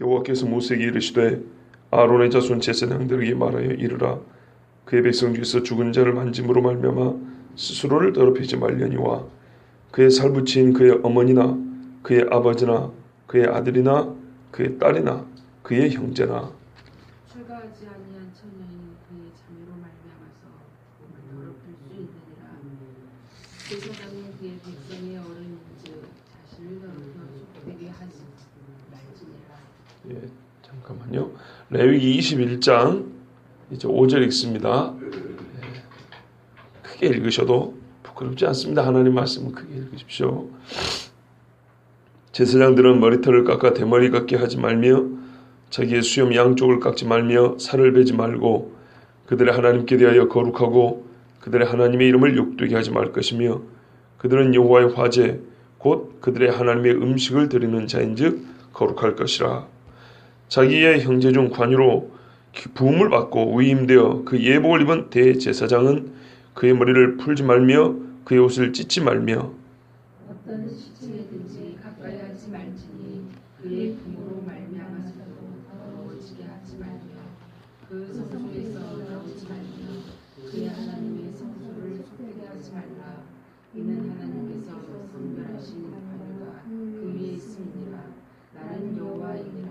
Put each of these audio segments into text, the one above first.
여호와께서 모세에게 이르시되 아론의 자손 제사장들에게 말하여 이르라. 그의 백성 중에서 죽은 자를 만짐으로 말미암아 스스로를 더럽히지 말려니와 그의 살붙인 그의 어머니나 그의 아버지나 그의 아들이나 그의 딸이나 그의 형제나 출가하지 아니한 처녀인 그의 자녀로 말미암아서 몸을 더럽힐 수 있느니라. 제사장은 그의 백성의 어른인즉 자신을 더럽혀 속되게 하지 말지니라. 예, 잠깐만요. 레위기 21장 이제 5절 읽습니다. 예, 크게 읽으셔도 부끄럽지 않습니다. 하나님 말씀은 크게 읽으십시오. 제사장들은 머리털을 깎아 대머리 같게 하지 말며 자기의 수염 양쪽을 깎지 말며 살을 베지 말고 그들의 하나님께 대하여 거룩하고 그들의 하나님의 이름을 욕되게 하지 말 것이며 그들은 여호와의 화제 곧 그들의 하나님의 음식을 드리는 자인즉 거룩할 것이라. 자기의 형제 중 관유로 부음을 받고 위임되어 그 예복을 입은 대제사장은 그의 머리를 풀지 말며 그의 옷을 찢지 말며 어떤 시체든지 가까이 하지 말지니 그의 부모로 말미암아서도 더러워지게 하지 말며 그 성소에서 나오지 말며 그의 하나님의 성소를 속되게 하지 말라. 이는 하나님께서 성별하신 관유가 그 위에 있음이니라. 나는 여호와이니라.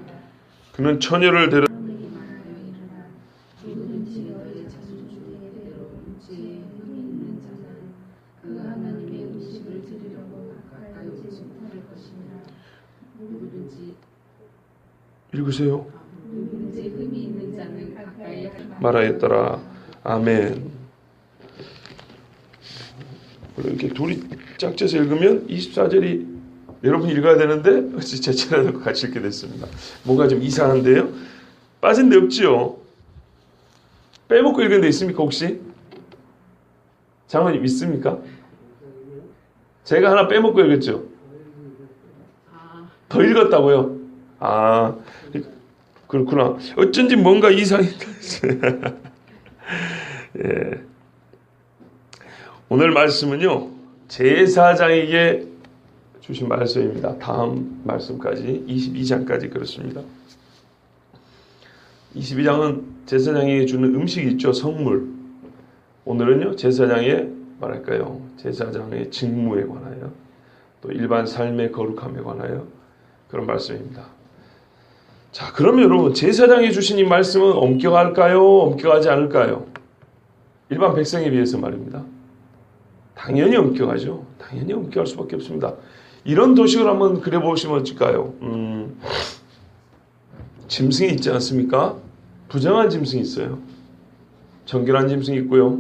그는 처녀를 데려 아론에게 말하여 이르라. 누구든지 너의 자손 중에 대대로 육체에 흠이 있는 자는 그 하나님의 음식을 드리려고 가까이 오지 못할 것이니라. 누구든지 흠이 있는 자는 가까이 하지 말하였더라. 아멘. 원래 이렇게 둘이 짝져서 읽으면 24절이 여러분이 읽어야 되는데 제 차례도 같이 읽게 됐습니다. 뭔가 좀 이상한데요? 빠진 데 없지요? 빼먹고 읽은 데 있습니까 혹시? 장로님 있습니까? 제가 하나 빼먹고 읽었죠? 더 읽었다고요? 아, 그렇구나. 어쩐지 뭔가 이상이 예. 오늘 말씀은요 제사장에게 주신 말씀입니다. 다음 말씀까지 22장까지 그렇습니다. 22장은 제사장에게 주는 음식이 있죠. 성물. 오늘은요 제사장의 말할까요 제사장의 직무에 관하여 또 일반 삶의 거룩함에 관하여 그런 말씀입니다. 자, 그러면 여러분 제사장이 주신 이 말씀은 엄격할까요? 엄격하지 않을까요? 일반 백성에 비해서 말입니다. 당연히 엄격하죠. 당연히 엄격할 수밖에 없습니다. 이런 도식을 한번 그려보시면 어떨까요? 짐승이 있지 않습니까? 부정한 짐승이 있어요. 정결한 짐승이 있고요.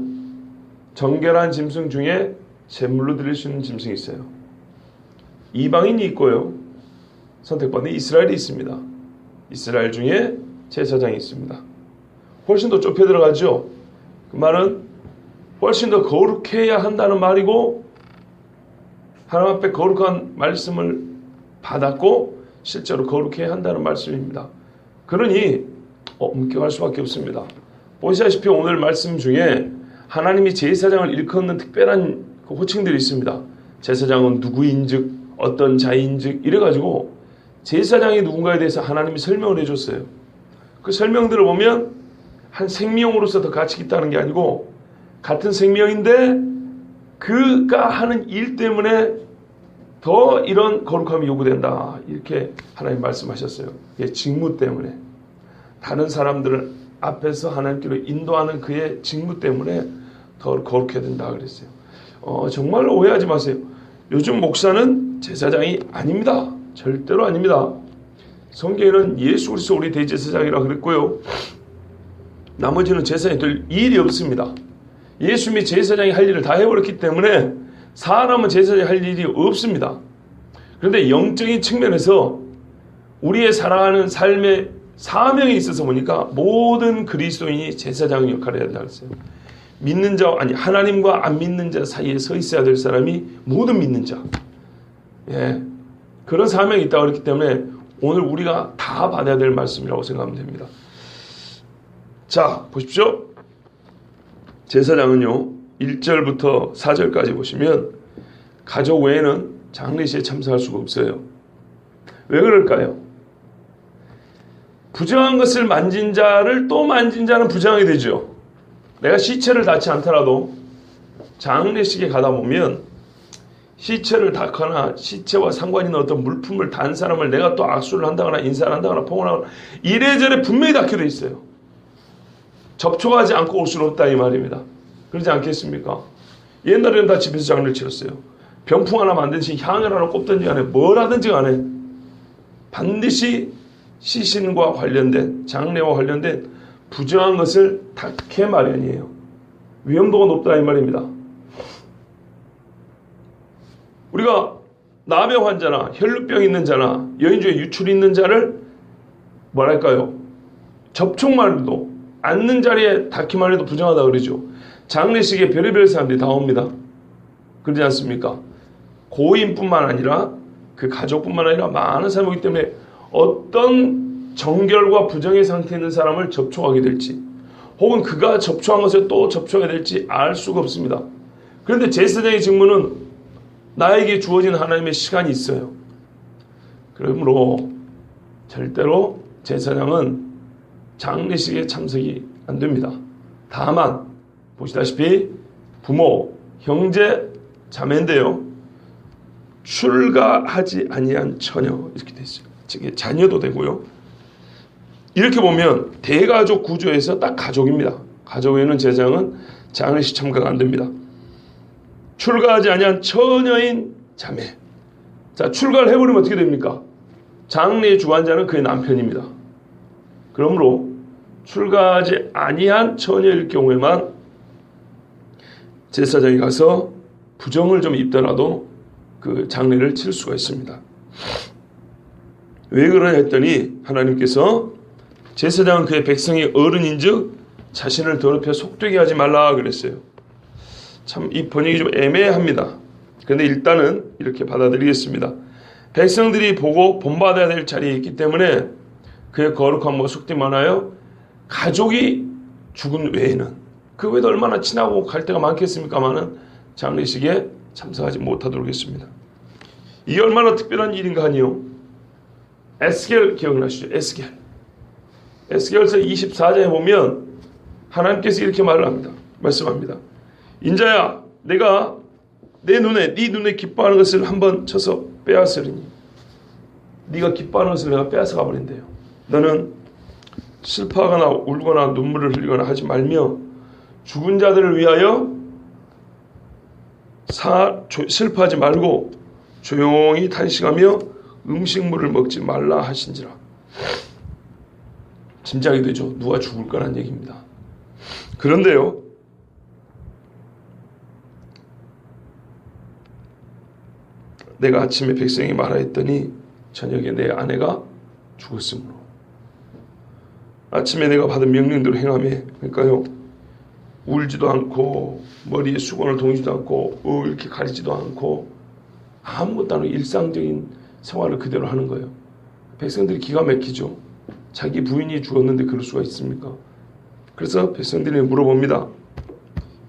정결한 짐승 중에 제물로 드릴 수 있는 짐승이 있어요. 이방인이 있고요. 선택받은 이스라엘이 있습니다. 이스라엘 중에 제사장이 있습니다. 훨씬 더 좁혀 들어가죠. 그 말은 훨씬 더 거룩해야 한다는 말이고 하나님 앞에 거룩한 말씀을 받았고 실제로 거룩해야 한다는 말씀입니다. 그러니 엄격할 수밖에 없습니다. 보시다시피 오늘 말씀 중에 하나님이 제사장을 일컫는 특별한 호칭들이 있습니다. 제사장은 누구인즉 어떤 자인즉 이래가지고 제사장이 누군가에 대해서 하나님이 설명을 해줬어요. 그 설명들을 보면 한 생명으로서 더 가치가 있다는 게 아니고 같은 생명인데 그가 하는 일 때문에 더 이런 거룩함이 요구된다. 이렇게 하나님 말씀하셨어요. 그의 직무 때문에 다른 사람들을 앞에서 하나님께로 인도하는 그의 직무 때문에 더 거룩해야 된다 그랬어요. 정말 오해하지 마세요. 요즘 목사는 제사장이 아닙니다. 절대로 아닙니다. 성경에는 예수 그리스도 우리 대제사장이라 그랬고요. 나머지는 제사장이 될 일이 없습니다. 예수님이 제사장이 할 일을 다 해버렸기 때문에 사람은 제사장이 할 일이 없습니다. 그런데 영적인 측면에서 우리의 살아가는 삶의 사명에 있어서 보니까 모든 그리스도인이 제사장 역할을 해야 된다고 했어요. 믿는 자, 아니 하나님과 안 믿는 자 사이에 서 있어야 될 사람이 모든 믿는 자. 예, 그런 사명이 있다고 그랬기 때문에 오늘 우리가 다 받아야 될 말씀이라고 생각하면 됩니다. 자, 보십시오. 제사장은요 1절부터 4절까지 보시면 가족 외에는 장례식에 참석할 수가 없어요. 왜 그럴까요? 부정한 것을 만진 자를 또 만진 자는 부정하게 되죠. 내가 시체를 닿지 않더라도 장례식에 가다 보면 시체를 닿거나 시체와 상관 있는 어떤 물품을 단 사람을 내가 또 악수를 한다거나 인사를 한다거나 포옹을 하거나 이래저래 분명히 닿게 돼 있어요. 접촉하지 않고 올 수는 없다 이 말입니다. 그러지 않겠습니까? 옛날에는 다 집에서 장례를 치렀어요. 병풍 하나 만든지 향을 하나 꼽든지 간에 뭘 하든지 간에 반드시 시신과 관련된 장례와 관련된 부정한 것을 닿게 마련이에요. 위험도가 높다 이 말입니다. 우리가 나병 환자나 혈루병 있는 자나 여인 중에 유출 있는 자를 뭐랄까요? 접촉만으로도 앉는 자리에 닿기만 해도 부정하다 그러죠. 장례식에 별의별 사람들이 다 옵니다. 그러지 않습니까? 고인뿐만 아니라 그 가족뿐만 아니라 많은 사람이 오기 때문에 어떤 정결과 부정의 상태에 있는 사람을 접촉하게 될지 혹은 그가 접촉한 것을 또 접촉하게 될지 알 수가 없습니다. 그런데 제사장의 직무는 나에게 주어진 하나님의 시간이 있어요. 그러므로 절대로 제사장은 장례식에 참석이 안 됩니다. 다만 보시다시피 부모, 형제, 자매인데요. 출가하지 아니한 처녀 이렇게 돼 있어요. 즉 자녀도 되고요. 이렇게 보면 대가족 구조에서 딱 가족입니다. 가족에는 제사장은 장례식 참가가 안 됩니다. 출가하지 아니한 처녀인 자매. 자, 출가를 해버리면 어떻게 됩니까? 장례의 주관자는 그의 남편입니다. 그러므로 출가하지 아니한 처녀일 경우에만 제사장이 가서 부정을 좀 입더라도 그 장례를 칠 수가 있습니다. 왜 그러냐 했더니 하나님께서 제사장은 그의 백성이 어른인즉 자신을 더럽혀 속되게 하지 말라 그랬어요. 참 이 번역이 좀 애매합니다. 그런데 일단은 이렇게 받아들이겠습니다. 백성들이 보고 본받아야 될 자리에 있기 때문에 그의 거룩함과 속됨 하나요 가족이 죽은 외에는 그 외에도 얼마나 친하고 갈 데가 많겠습니까마는 장례식에 참석하지 못하도록 했습니다. 이게 얼마나 특별한 일인가 하니요. 에스겔 기억나시죠? 에스겔서 24장에 보면 하나님께서 이렇게 말을 합니다. 말씀합니다. 인자야 내가 네 눈에 기뻐하는 것을 한번 쳐서 빼앗으리니 네가 기뻐하는 것을 내가 빼앗아 가버린대요. 너는 슬퍼하거나 울거나 눈물을 흘리거나 하지 말며 죽은 자들을 위하여 슬퍼하지 말고 조용히 탄식하며 음식물을 먹지 말라 하신지라. 짐작이 되죠. 누가 죽을 거란 얘기입니다. 그런데요. 내가 아침에 백성이 말하였더니 저녁에 내 아내가 죽었으므로 아침에 내가 받은 명령대로 행하며 그러니까요. 울지도 않고 머리에 수건을 동이지도 않고 이렇게 가리지도 않고 아무것도 안 하고 일상적인 생활을 그대로 하는 거예요. 백성들이 기가 막히죠. 자기 부인이 죽었는데 그럴 수가 있습니까? 그래서 백성들이 물어봅니다.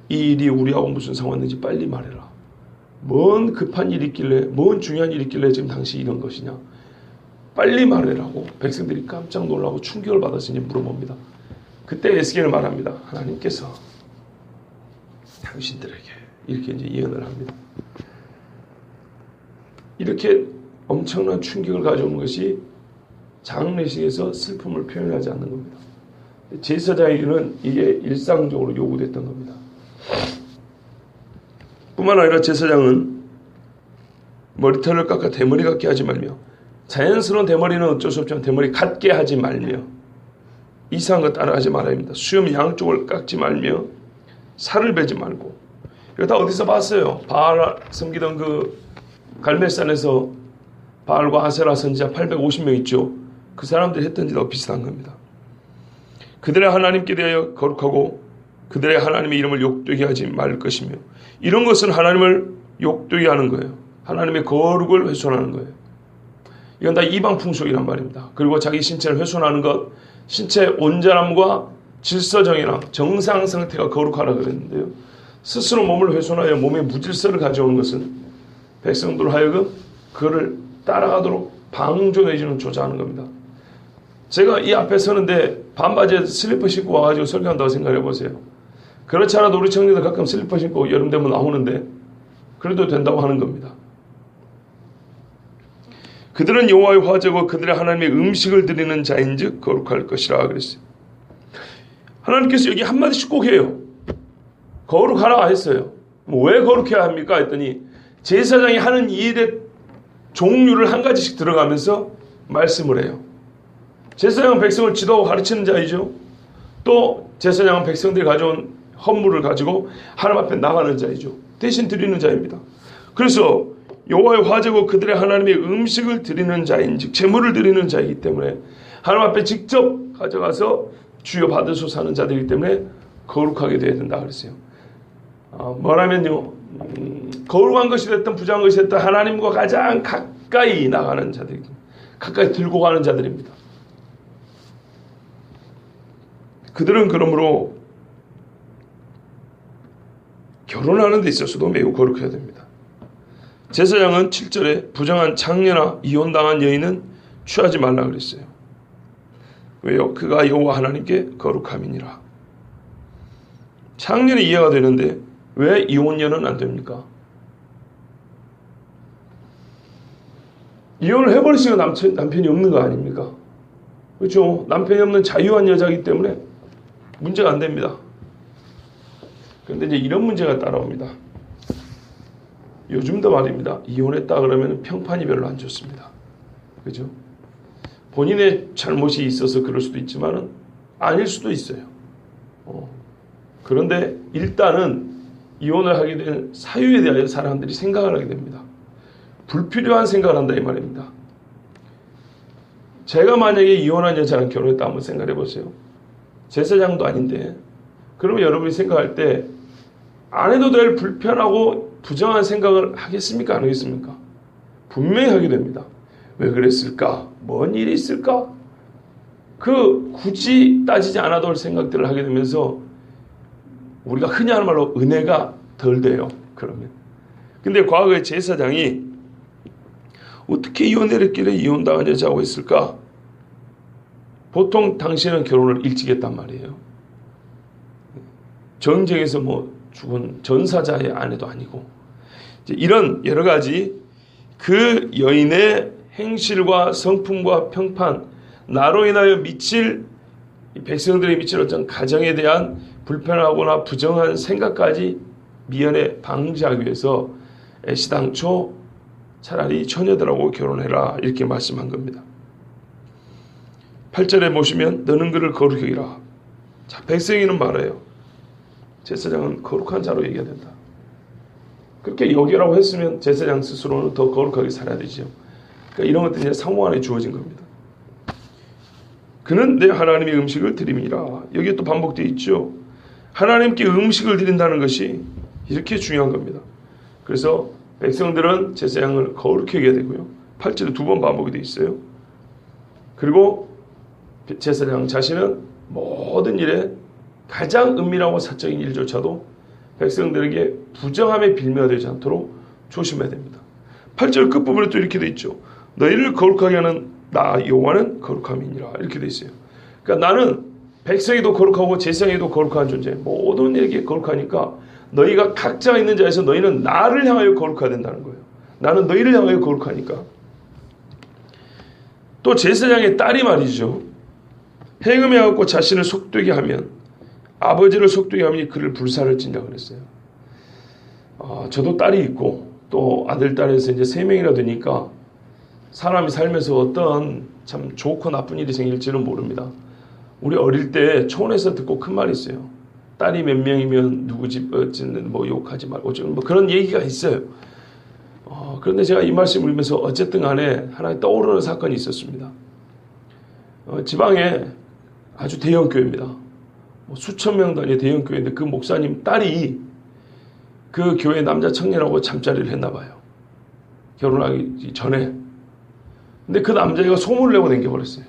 이 일이 우리하고 무슨 상관인지 빨리 말해라. 뭔 급한 일이 있길래 뭔 중요한 일이 있길래 지금 당시 이런 것이냐. 빨리 말해라고 백성들이 깜짝 놀라고 충격을 받았으니 물어봅니다. 그때 에스겔은 말합니다. 하나님께서 당신들에게 이렇게 이제 예언을 합니다. 이렇게 엄청난 충격을 가져오는 것이 장례식에서 슬픔을 표현하지 않는 겁니다. 제사장에게는 이게 일상적으로 요구됐던 겁니다. 뿐만 아니라 제사장은 머리털을 깎아 대머리 같게 하지 말며 자연스러운 대머리는 어쩔 수 없지만 대머리 같게 하지 말며 이상한 것 따라하지 말아야 합니다. 수염 양쪽을 깎지 말며 살을 베지 말고. 이거 다 어디서 봤어요? 바알 섬기던 그 갈멜산에서 바알과 아세라 선지자 850명 있죠. 그 사람들이 했던 일과 비슷한 겁니다. 그들의 하나님께 대하여 거룩하고 그들의 하나님의 이름을 욕되게 하지 말 것이며 이런 것은 하나님을 욕되게 하는 거예요. 하나님의 거룩을 훼손하는 거예요. 이건 다 이방 풍속이란 말입니다. 그리고 자기 신체를 훼손하는 것, 신체의 온전함과 질서정연함, 정상 상태가 거룩하라 그랬는데요. 스스로 몸을 훼손하여 몸에 무질서를 가져오는 것은 백성들 하여금 그를 따라가도록 방조 내지는 조장하는 겁니다. 제가 이 앞에 서는데 반바지에 슬리퍼 신고 와가지고 설교한다고 생각해 보세요. 그렇지 않아도 우리 청년들 가끔 슬리퍼 신고 여름 되면 나오는데 그래도 된다고 하는 겁니다. 그들은 여호와의 화제고 그들의 하나님의 음식을 드리는 자인즉 거룩할 것이라 그랬어요. 하나님께서 여기 한마디씩 꼭 해요. 거룩하라 했어요. 왜 거룩해야 합니까? 했더니 제사장이 하는 일의 종류를 한 가지씩 들어가면서 말씀을 해요. 제사장은 백성을 지도하고 가르치는 자이죠. 또 제사장은 백성들이 가져온 헌물을 가지고 하나님 앞에 나가는 자이죠. 대신 드리는 자입니다. 그래서 여호와의 화제고 그들의 하나님의 음식을 드리는 자인즉 제물을 드리는 자이기 때문에 하나님 앞에 직접 가져가서 주여 받으소서 하는 자들이기 때문에 거룩하게 되어야 된다 그랬어요. 뭐라면요, 거룩한 것이 됐든 부정한 것이 됐든 하나님과 가장 가까이 나가는 자들, 가까이 들고 가는 자들입니다. 그들은 그러므로 결혼하는 데 있어서도 매우 거룩해야 됩니다. 제사장은 7절에 부정한 장녀나 이혼당한 여인은 취하지 말라 그랬어요. 왜요? 그가 여호와 하나님께 거룩함이니라. 장녀는 이해가 되는데 왜 이혼녀는 안 됩니까? 이혼을 해버리시면 남편이 없는 거 아닙니까? 그렇죠? 남편이 없는 자유한 여자이기 때문에 문제가 안 됩니다. 그런데 이제 이런 문제가 따라옵니다. 요즘도 말입니다. 이혼했다 그러면 평판이 별로 안 좋습니다. 그죠? 본인의 잘못이 있어서 그럴 수도 있지만은 아닐 수도 있어요. 그런데 일단은 이혼을 하게 된 사유에 대하여 사람들이 생각을 하게 됩니다. 불필요한 생각을 한다 이 말입니다. 제가 만약에 이혼한 여자랑 결혼했다 한번 생각해 보세요. 제사장도 아닌데 그러면 여러분이 생각할 때 안 해도 될 불편하고 부정한 생각을 하겠습니까? 안 하겠습니까? 분명히 하게 됩니다. 왜 그랬을까? 뭔 일이 있을까? 굳이 따지지 않아도 할 생각들을 하게 되면서 우리가 흔히 하는 말로 은혜가 덜 돼요. 그러면. 근데 과거에 제사장이 어떻게 이혼했길래 이혼당한 여자하고 했을까? 보통 당시에는 결혼을 일찍 했단 말이에요. 전쟁에서 죽은 전사자의 아내도 아니고 이런 여러 가지 그 여인의 행실과 성품과 평판, 나로 인하여 미칠 백성들이 미칠 어떤 가정에 대한 불편하거나 부정한 생각까지 미연에 방지하기 위해서 애시당초 차라리 처녀들하고 결혼해라 이렇게 말씀한 겁니다. 8절에 보시면 너는 그를 거룩히 여기라. 자, 백성이는 말해요. 제사장은 거룩한 자로 얘기해야 된다. 그렇게 여기라고 했으면 제사장 스스로는 더 거룩하게 살아야 되죠. 그러니까 이런 것들이 상호 안에 주어진 겁니다. 그는 내 하나님의 음식을 드림이라. 여기에 또 반복되어 있죠. 하나님께 음식을 드린다는 것이 이렇게 중요한 겁니다. 그래서 백성들은 제사장을 거룩히 여겨야 되고요. 8절에 두 번 반복이 되어 있어요. 그리고 제사장 자신은 모든 일에 가장 은밀하고 사적인 일조차도 백성들에게 부정함에 빌미가 되지 않도록 조심해야 됩니다. 8절 끝부분에 또 이렇게 되어 있죠. 너희를 거룩하게 하는 나 여호와는 거룩함이니라 이렇게 되어 있어요. 그러니까 나는 백성에도 거룩하고 제사장에도 거룩한 존재, 모든 일에게 거룩하니까 너희가 각자 있는 자에서 너희는 나를 향하여 거룩해야 된다는 거예요. 나는 너희를 향하여 거룩하니까. 또 제사장의 딸이 말이죠. 행음해갖고 자신을 속되게 하면 아버지를 속되게 하면 그를 불사를 찐다 그랬어요. 저도 딸이 있고 또 아들, 딸에서 이제 3명이나 되니까 사람이 살면서 어떤 참 좋고 나쁜 일이 생길지는 모릅니다. 우리 어릴 때 초원에서 듣고 큰 말이 있어요. 딸이 몇 명이면 누구 집 어쨌든 욕하지 말고 그런 얘기가 있어요. 그런데 제가 이 말씀을 읽으면서 어쨌든 간에 하나 떠오르는 사건이 있었습니다. 지방에 아주 대형 교회입니다. 수천 명 단위의 대형 교회인데 그 목사님 딸이 그 교회 남자 청년하고 잠자리를 했나 봐요. 결혼하기 전에. 근데 그 남자애가 소문을 내고 댕겨버렸어요.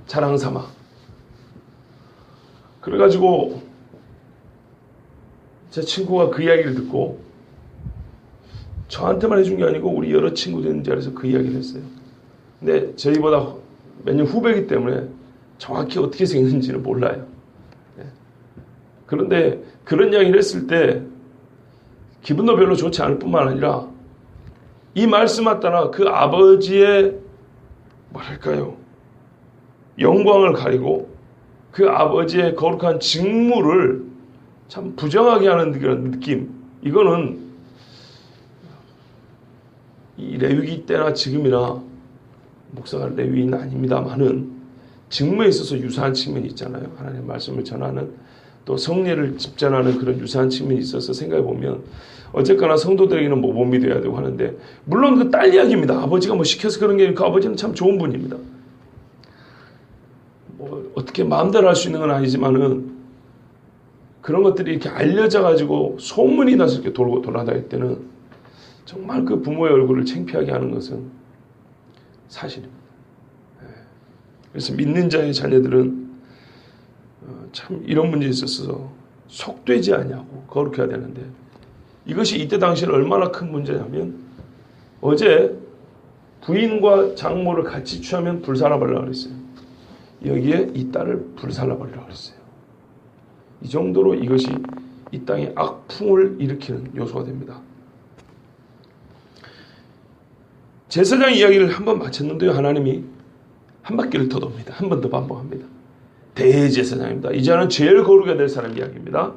자랑 삼아. 그래가지고 제 친구가 그 이야기를 듣고 저한테만 해준 게 아니고 우리 여러 친구들 있는 자리에서 그 이야기를 했어요. 근데 저희보다 몇 년 후배이기 때문에 정확히 어떻게 생겼는지는 몰라요. 그런데 그런 이야기를 했을 때 기분도 별로 좋지 않을 뿐만 아니라 이 말씀에 따라 그 아버지의 뭐랄까요, 영광을 가리고 그 아버지의 거룩한 직무를 참 부정하게 하는 그런 느낌, 이거는 이 레위기 때나 지금이나 목사가 레위인은 아닙니다만은 직무에 있어서 유사한 측면이 있잖아요. 하나님의 말씀을 전하는, 또 성례를 집전하는 그런 유사한 측면이 있어서 생각해 보면 어쨌거나 성도들에게는 모범이 되어야 되고 하는데, 물론 그 딸 이야기입니다. 아버지가 뭐 시켜서 그런 게, 그 아버지는 참 좋은 분입니다. 뭐 어떻게 마음대로 할 수 있는 건 아니지만은 그런 것들이 이렇게 알려져 가지고 소문이 나서 이렇게 돌고 돌아다닐 때는 정말 그 부모의 얼굴을 창피하게 하는 것은 사실입니다. 그래서 믿는 자의 자녀들은 참 이런 문제에 있어서 속되지 않냐고 거룩해야 되는데, 이것이 이때 당시에는 얼마나 큰 문제냐면, 어제 부인과 장모를 같이 취하면 불살라버리라고 그랬어요. 여기에 이 딸을 불살라버리라고 그랬어요. 이 정도로 이것이 이 땅에 악풍을 일으키는 요소가 됩니다. 제사장 이야기를 한번 마쳤는데요, 하나님이 한 바퀴를 더 돕니다. 한 번 더 반복합니다. 대제사장입니다. 이제는 제일 거룩해야 될 사람 이야기입니다.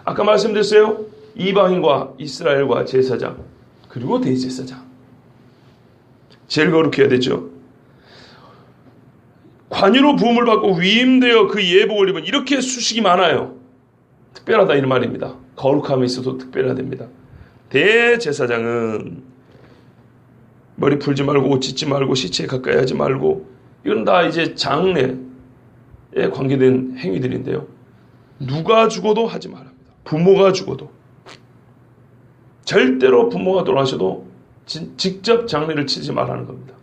아까 말씀드렸어요. 이방인과 이스라엘과 제사장, 그리고 대제사장. 제일 거룩해야 되죠. 관유로 부음을 받고 위임되어 그 예복을 입은, 이렇게 수식이 많아요. 특별하다 이런 말입니다. 거룩함에 있어도 특별해야 됩니다. 대제사장은 머리 풀지 말고 옷 찢지 말고 시체에 가까이 하지 말고, 이건 다 이제 장례에 관계된 행위들인데요. 누가 죽어도 하지 말합니다. 부모가 죽어도 절대로, 부모가 돌아가셔도 직접 장례를 치지 말라는 겁니다.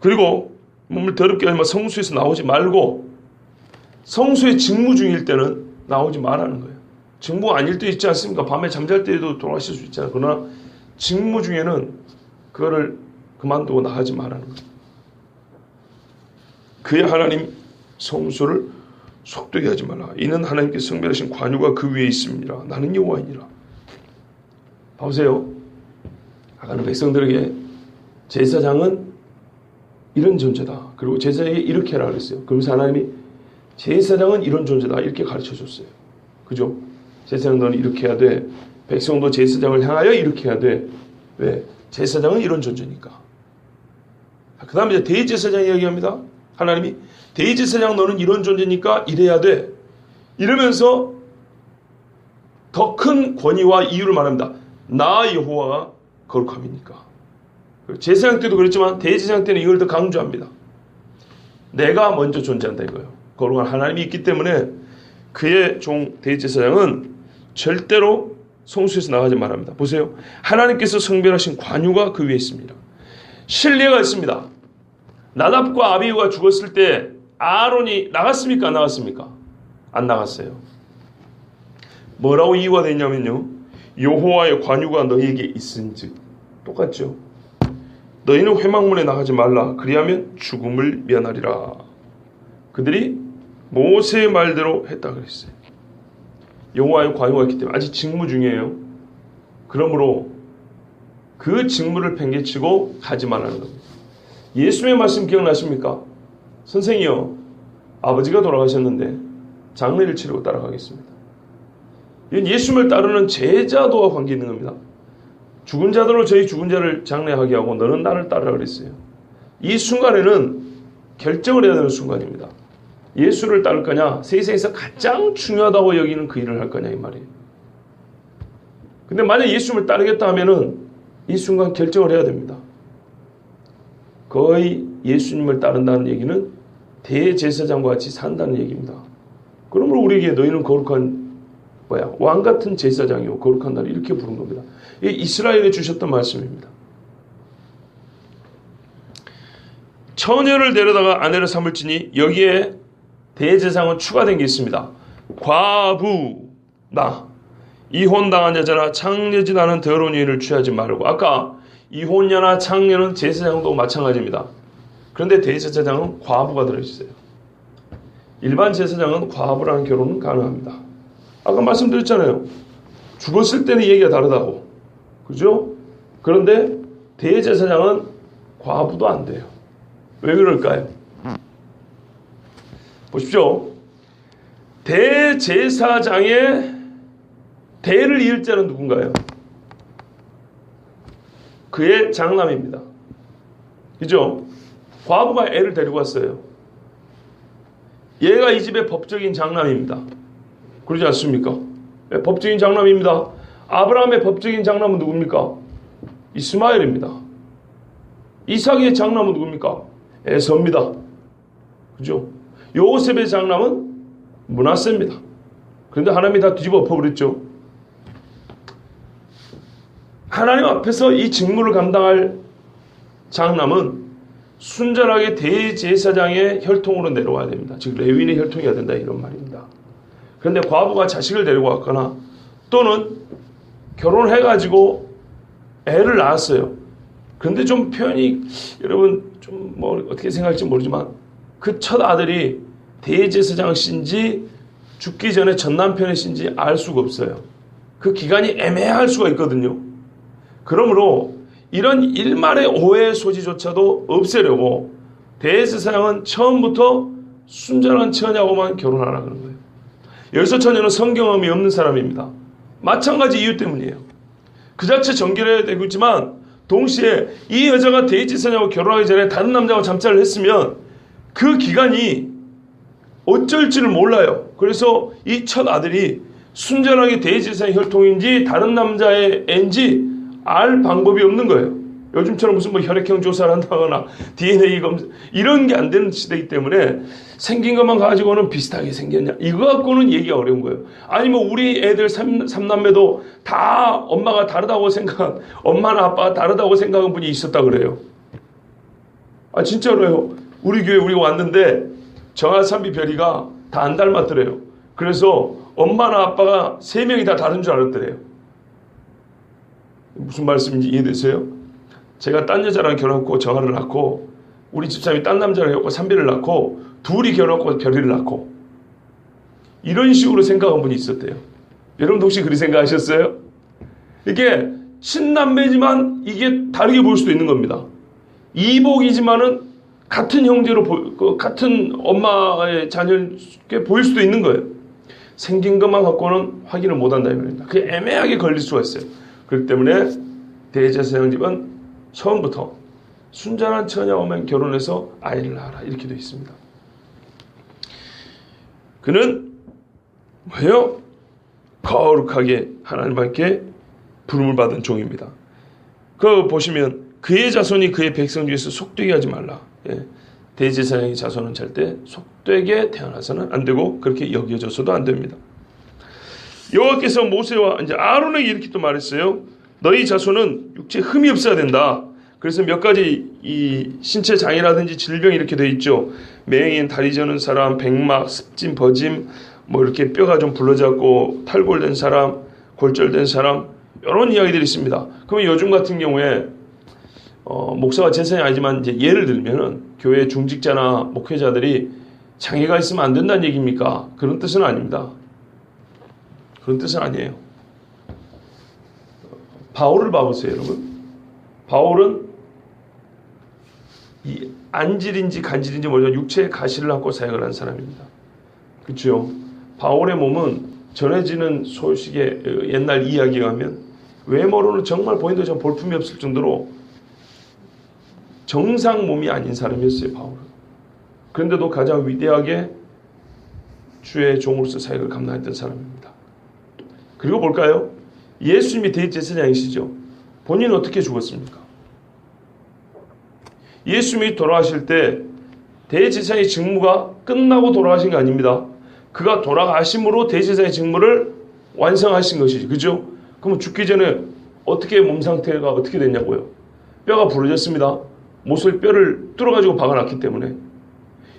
그리고 몸을 더럽게 하지 마, 성수에서 나오지 말고, 성수의 직무 중일 때는 나오지 말라는 거예요. 직무 아닐 때 있지 않습니까? 밤에 잠잘 때에도 돌아가실 수 있잖아요. 그러나 직무 중에는 그거를 그만두고 나가지 말라는 거예요. 그의 하나님 성소를 속되게 하지 말라. 이는 하나님께 성별하신 관유가 그 위에 있습니다. 나는 여호와이니라. 보세요. 아까는 백성들에게 제사장은 이런 존재다, 그리고 제사장에게 이렇게 하라 그랬어요. 그러면서 하나님이 제사장은 이런 존재다, 이렇게 가르쳐줬어요. 그죠? 제사장 너는 이렇게 해야 돼. 백성도 제사장을 향하여 이렇게 해야 돼. 왜? 제사장은 이런 존재니까. 그 다음에 이제 대제사장 이야기합니다. 하나님이 대제사장 너는 이런 존재니까 이래야 돼. 이러면서 더 큰 권위와 이유를 말합니다. 나 여호와가 거룩함이니까. 제사장 때도 그랬지만 대제사장 때는 이걸 더 강조합니다. 내가 먼저 존재한다 이거예요. 거룩한 하나님이 있기 때문에 그의 종 대제사장은 절대로 성수에서 나가지 말합니다. 보세요. 하나님께서 성별하신 관유가 그 위에 있습니다. 신뢰가 있습니다. 나답과 아비후가 죽었을 때 아론이 나갔습니까? 안 나갔습니까? 안 나갔어요. 뭐라고 이유가 됐냐면요, 여호와의 관유가 너희에게 있은즉. 똑같죠. 너희는 회막문에 나가지 말라. 그리하면 죽음을 면하리라. 그들이 모세의 말대로 했다 그랬어요. 여호와의 관유가 있기 때문에 아직 직무 중이에요. 그러므로 그 직무를 팽개치고 가지 말라는 겁니다. 예수님의 말씀 기억나십니까? 선생이요, 아버지가 돌아가셨는데 장례를 치르고 따라가겠습니다. 이건 예수님을 따르는 제자도와 관계 있는 겁니다. 죽은 자들로 저희 죽은 자를 장례하게 하고 너는 나를 따르라 그랬어요. 이 순간에는 결정을 해야 되는 순간입니다. 예수를 따를 거냐, 세상에서 가장 중요하다고 여기는 그 일을 할 거냐 이 말이에요. 근데 만약 예수님을 따르겠다 하면은 이 순간 결정을 해야 됩니다. 거의 예수님을 따른다는 얘기는 대제사장과 같이 산다는 얘기입니다. 그러므로 우리에게 너희는 거룩한 왕 같은 제사장이요 거룩한 날, 이렇게 부른 겁니다. 이게 이스라엘에 주셨던 말씀입니다. 처녀를 데려다가 아내를 삼을지니 여기에 대제사장은 추가된 게 있습니다. 과부나 이혼당한 여자나 창녀지 않은 더러운 여인을 취하지 말고. 아까 이혼녀나 창녀는 제사장도 마찬가지입니다. 그런데 대제사장은 과부가 들어있어요. 일반 제사장은 과부랑 결혼은 가능합니다. 아까 말씀드렸잖아요. 죽었을 때는 얘기가 다르다고. 그죠? 그런데 대제사장은 과부도 안 돼요. 왜 그럴까요? 보십시오. 대제사장의 대를 이을 자는 누군가요? 그의 장남입니다. 그죠? 과부가 애를 데리고 왔어요. 얘가 이 집의 법적인 장남입니다. 그러지 않습니까? 네, 법적인 장남입니다. 아브라함의 법적인 장남은 누굽니까? 이스마엘입니다. 이삭의 장남은 누굽니까? 에서입니다. 그죠? 요셉의 장남은 므낫세입니다. 그런데 하나님이 다 뒤집어 엎어버렸죠. 하나님 앞에서 이 직무를 감당할 장남은 순전하게 대제사장의 혈통으로 내려와야 됩니다. 즉 레위인의 혈통이어야 된다 이런 말입니다. 그런데 과부가 자식을 데리고 왔거나 또는 결혼을 해가지고 애를 낳았어요. 그런데 좀 표현이 여러분 좀 뭐 어떻게 생각할지 모르지만 그 첫 아들이 대제사장신지 죽기 전에 전 남편이신지 알 수가 없어요. 그 기간이 애매할 수가 있거든요. 그러므로 이런 일말의 오해의 소지조차도 없애려고 대제사장은 처음부터 순전한 처녀하고만 결혼하라 그런 거예요. 여기서 처녀는 성경험이 없는 사람입니다. 마찬가지 이유 때문이에요. 그 자체 정결해야 되고 있지만 동시에 이 여자가 대제사장하고 결혼하기 전에 다른 남자하고 잠자를 했으면 그 기간이 어쩔지를 몰라요. 그래서 이 첫 아들이 순전하게 대제사장의 혈통인지 다른 남자의 애인지 알 방법이 없는 거예요. 요즘처럼 무슨 뭐 혈액형 조사를 한다거나 DNA 검사 이런 게 안 되는 시대이기 때문에 생긴 것만 가지고는 비슷하게 생겼냐 이거 갖고는 얘기가 어려운 거예요. 아니 뭐 우리 애들 삼남매도 다 엄마가 다르다고 엄마나 아빠가 다르다고 생각한 분이 있었다 그래요. 아 진짜로요. 우리 교회 우리가 왔는데 정아삼비 별이가 다 안 닮았더래요. 그래서 엄마나 아빠가 3명이 다 다른 줄 알았더래요. 무슨 말씀인지 이해되세요? 제가 딴 여자랑 결혼하고 정아를 낳고 우리 집사람이 딴 남자랑 결혼하고 삼비를 낳고 둘이 결혼하고 별이를 낳고 이런 식으로 생각한 분이 있었대요. 여러분도 혹시 그렇게 생각하셨어요? 이게 친남매지만 이게 다르게 보일 수도 있는 겁니다. 이복이지만은 같은 형제로 같은 엄마의 자녀게 보일 수도 있는 거예요. 생긴 것만 갖고는 확인을 못한다 이 말입니다. 그게 애매하게 걸릴 수가 있어요. 그렇기 때문에 대제사장 집은 처음부터 순전한 처녀와만 결혼해서 아이를 낳아라 이렇게 되어 있습니다. 그는 뭐예요? 거룩하게 하나님께 부름을 받은 종입니다. 그거 보시면 그의 자손이 그의 백성 중에서 속되게 하지 말라. 예. 대제사장의 자손은 절대 속되게 태어나서는 안 되고 그렇게 여겨져서도 안 됩니다. 여호와께서 모세와 이제 아론에게 이렇게 또 말했어요. 너희 자손은 육체에 흠이 없어야 된다. 그래서 몇 가지 이 신체 장애라든지 질병이 이렇게 돼 있죠. 맹인, 다리 저는 사람, 백막, 습진, 버짐, 뭐 이렇게 뼈가 좀 불러졌고 탈골된 사람, 골절된 사람 이런 이야기들이 있습니다. 그러면 요즘 같은 경우에 목사가 제사장이 아니지만 이제 예를 들면은 교회 중직자나 목회자들이 장애가 있으면 안 된다는 얘기입니까? 그런 뜻은 아닙니다. 그런 뜻은 아니에요. 바울을 봐보세요, 여러분. 바울은 이 안질인지 간질인지 모르지만 육체의 가시를 안고 사역을 한 사람입니다. 그렇죠? 바울의 몸은 전해지는 소식의 옛날 이야기에 가면 외모로는 정말 본인도 좀 볼품이 없을 정도로 정상 몸이 아닌 사람이었어요, 바울은. 그런데도 가장 위대하게 주의 종으로서 사역을 감당했던 사람입니다. 그리고 볼까요? 예수님이 대제사장이시죠. 본인은 어떻게 죽었습니까? 예수님이 돌아가실 때 대제사장의 직무가 끝나고 돌아가신 게 아닙니다. 그가 돌아가심으로 대제사장의 직무를 완성하신 것이죠. 그죠? 그럼 죽기 전에 어떻게 몸 상태가 어떻게 됐냐고요? 뼈가 부러졌습니다. 못을 뼈를 뚫어가지고 박아놨기 때문에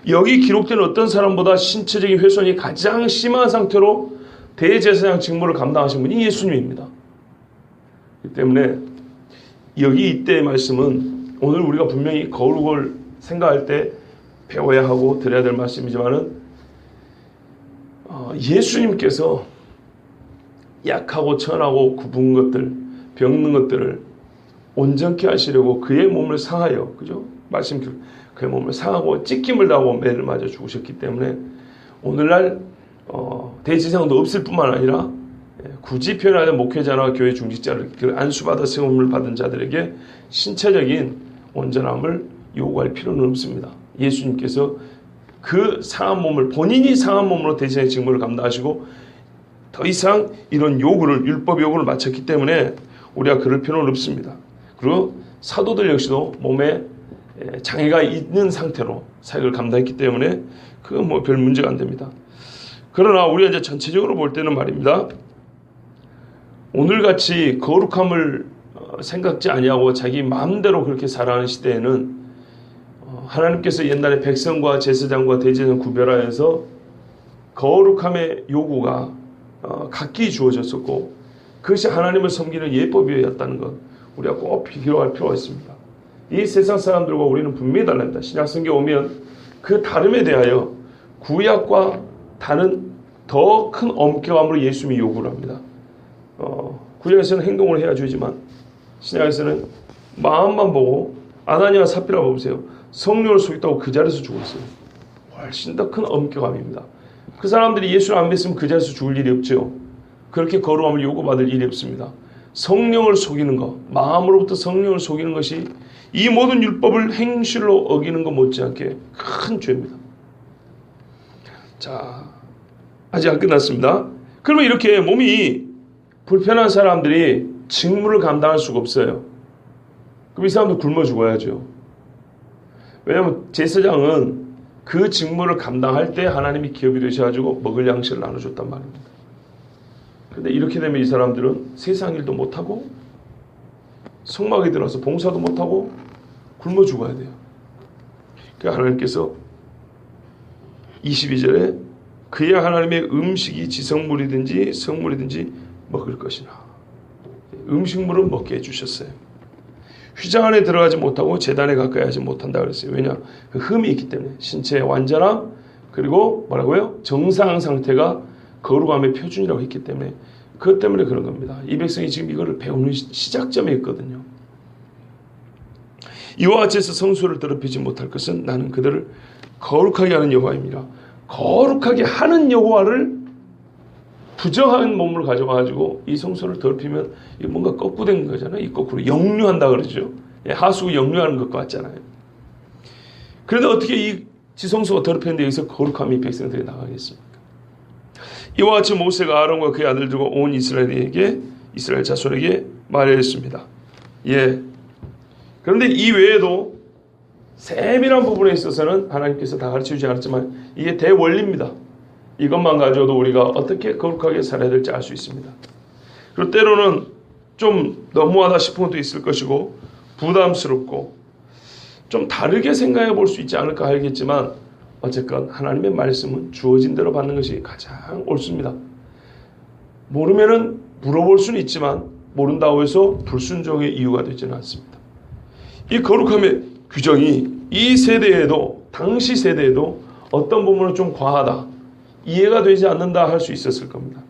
여기 기록된 어떤 사람보다 신체적인 훼손이 가장 심한 상태로 대제사장 직무를 감당하신 분이 예수님입니다. 그렇기 때문에 여기 이때의 말씀은 오늘 우리가 분명히 거룩을 생각할 때 배워야 하고 들어야 될 말씀이지만은 예수님께서 약하고 천하고 굽은 것들, 병든 것들을 온전케 하시려고 그의 몸을 상하여, 그죠? 말씀 그의 몸을 상하고 찢김을 당하고 매를 맞아 죽으셨기 때문에 오늘날 대지상도 없을 뿐만 아니라 굳이 표현하자면 목회자나 교회 중직자를 그 안수받아 세움을 받은 자들에게 신체적인 온전함을 요구할 필요는 없습니다. 예수님께서 그 상한 몸을 본인이 상한 몸으로 대신의 직무를 감당하시고 더 이상 이런 요구를 율법 요구를 마쳤기 때문에 우리가 그럴 필요는 없습니다. 그리고 사도들 역시도 몸에 장애가 있는 상태로 사역을 감당했기 때문에 그건 뭐 별 문제가 안 됩니다. 그러나 우리가 이제 전체적으로 볼 때는 말입니다. 오늘같이 거룩함을 생각지 아니하고 자기 마음대로 그렇게 살아가는 시대에는 하나님께서 옛날에 백성과 제사장과 대제사장 구별하여서 거룩함의 요구가 각기 주어졌었고 그것이 하나님을 섬기는 예법이었다는 것 우리가 꼭 기록할 필요가 있습니다. 이 세상 사람들과 우리는 분명히 달랍니다. 신약 성경에 오면 그 다름에 대하여 구약과 다른 더 큰 엄격함으로 예수님이 요구를 합니다. 구약에서는 행동을 해야 주지만 신약에서는 마음만 보고 아나니아와 삽비라 보세요. 성령을 속였다고 그 자리에서 죽었어요. 훨씬 더 큰 엄격함입니다. 그 사람들이 예수를 안 믿으면 그 자리에서 죽을 일이 없죠. 그렇게 거룩함을 요구받을 일이 없습니다. 성령을 속이는 것, 마음으로부터 성령을 속이는 것이 이 모든 율법을 행실로 어기는 것 못지않게 큰 죄입니다. 자, 아직 안 끝났습니다. 그러면 이렇게 몸이 불편한 사람들이 직무를 감당할 수가 없어요. 그럼 이 사람도 굶어 죽어야죠. 왜냐하면 제사장은 그 직무를 감당할 때 하나님이 기업이 되셔가지고 먹을 양식을 나눠줬단 말입니다. 그런데 이렇게 되면 이 사람들은 세상 일도 못하고 성막에 들어가서 봉사도 못하고 굶어 죽어야 돼요. 그러니까 하나님께서 22절에 그야 하나님의 음식이 지성물이든지 성물이든지 먹을 것이나 음식물은 먹게 해주셨어요. 휘장 안에 들어가지 못하고 제단에 가까이 하지 못한다 그랬어요. 왜냐? 그 흠이 있기 때문에 신체의 완전함 그리고 뭐라고요? 정상 상태가 거룩함의 표준이라고 했기 때문에 그것 때문에 그런 겁니다. 이 백성이 지금 이거를 배우는 시작점에 있거든요. 이와 같이 해서 성소를 더럽히지 못할 것은 나는 그들을 거룩하게 하는 여호와입니다. 거룩하게 하는 여호와를 부정한 몸을 가져가지고 이 성소를 더럽히면 이게 뭔가 거꾸된 거잖아요. 이 거꾸로 역류한다 그러죠. 하수 역류하는 것과 같잖아요. 그런데 어떻게 이 지성소가 더럽혔는데 여기서 거룩함이 백성들에게 나가겠습니까? 이와 같이 모세가 아론과 그의 아들들과 온 이스라엘 자손에게 말했습니다. 예. 그런데 이 외에도 세밀한 부분에 있어서는 하나님께서 다 가르쳐주지 않았지만 이게 대원리입니다. 이것만 가져도 우리가 어떻게 거룩하게 살아야 될지 알 수 있습니다. 그리고 때로는 좀 너무하다 싶은 것도 있을 것이고 부담스럽고 좀 다르게 생각해 볼 수 있지 않을까 하겠지만 어쨌건 하나님의 말씀은 주어진 대로 받는 것이 가장 옳습니다. 모르면은 물어볼 수는 있지만 모른다고 해서 불순종의 이유가 되지는 않습니다. 이 거룩함의 규정이 이 세대에도 당시 세대에도 어떤 부분은 좀 과하다, 이해가 되지 않는다 할 수 있었을 겁니다.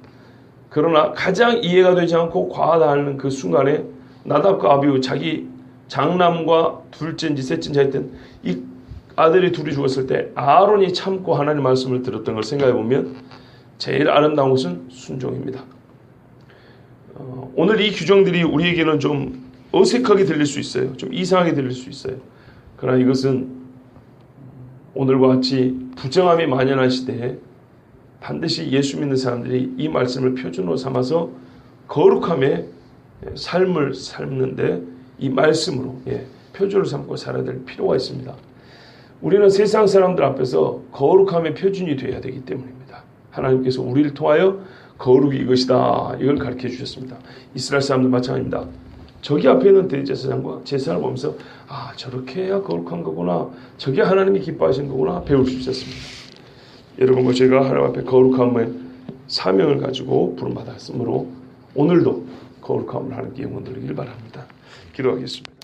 그러나 가장 이해가 되지 않고 과하다 하는 그 순간에 나답과 아비후 자기 장남과 둘째인지 셋째인지 하여튼 이 아들이 둘이 죽었을 때 아론이 참고 하나님 말씀을 들었던 걸 생각해 보면 제일 아름다운 것은 순종입니다. 오늘 이 규정들이 우리에게는 좀 어색하게 들릴 수 있어요. 좀 이상하게 들릴 수 있어요. 그러나 이것은 오늘과 같이 부정함이 만연한 시대에 반드시 예수 믿는 사람들이 이 말씀을 표준으로 삼아서 거룩함의 삶을 삶는데 이 말씀으로 표준을 삼고 살아야 될 필요가 있습니다. 우리는 세상 사람들 앞에서 거룩함의 표준이 되어야 되기 때문입니다. 하나님께서 우리를 통하여 거룩이 이것이다 이걸 가르쳐 주셨습니다. 이스라엘 사람들 마찬가지입니다. 저기 앞에 있는 대제사장과 제사를 보면서 아 저렇게 해야 거룩한 거구나, 저게 하나님이 기뻐하시는 거구나 배울 수 있었습니다. 여러분과 제가 하나님 앞에 거룩함의 사명을 가지고 부름받았으므로 오늘도 거룩함을 하는 영혼 되길 바랍니다. 기도하겠습니다.